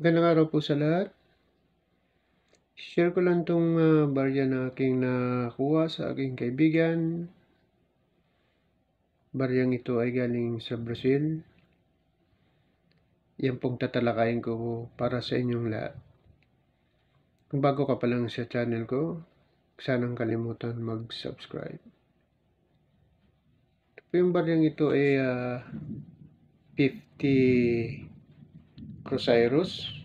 Magandang araw po sa lahat. Share ko lang tong barya na aking nakuha sa aking kaibigan. Baryang ito ay galing sa Brazil. Yan pong tatalakayin ko para sa inyong lahat. Kung bago ka pa lang sa channel ko, sanang kalimutan mag-subscribe. Yung baryang ito ay 50 Cruceros.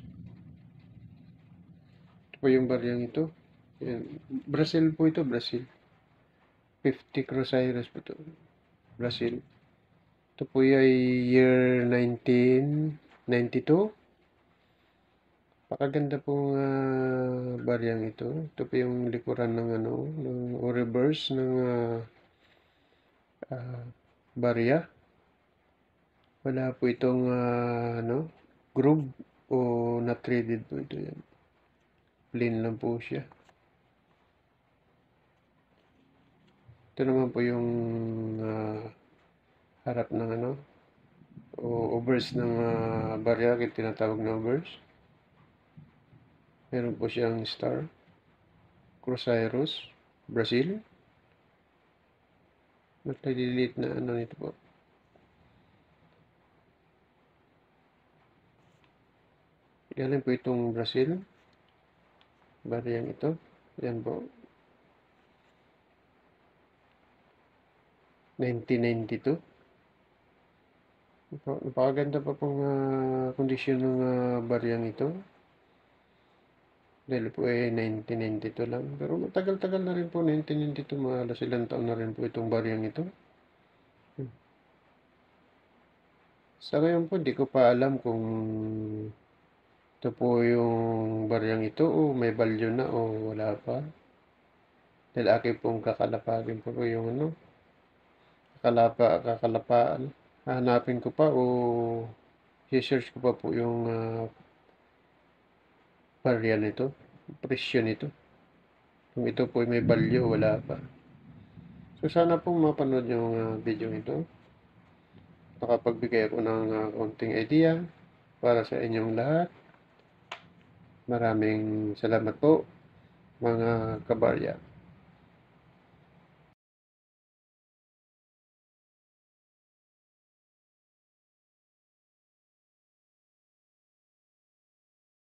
Ito po yung baryang ito. Yan. Brazil po ito, Brazil. 50 Cruceros po ito. Brazil. Ito po ay year 1992. Pakaganda pong baryang ito. Ito po yung likuran ng o reverse ng barya. Wala po itong groove o not threaded po ito yan. Plain lang po siya. Ito naman po yung harap ng o obverse ng barya, tinatawag na obverse. Meron po siyang star. Cruceros, Brazil. At naliliit na nito po. Galing po itong Brazil. Baryang ito. Yan po. 1992. Napakaganda pa pong kondisyon ng baryang ito. Dahil po 1992 lang. Pero matagal-tagal na rin po, 1992. Mahalos ilang taon na rin po itong baryang ito. Sa ngayon po, di ko pa alam kung ito po yung baryang ito o may value na o wala pa. Dahil aking pong kakalapagin po yung kakalapaan. Hanapin ko pa o i-search ko pa po yung barya nito, presyo nito. Kung ito po may value, wala pa. So sana po mapanood yung video ito. Nakapagbigay ako ng konting idea para sa inyong lahat. Maraming salamat po mga kabarya.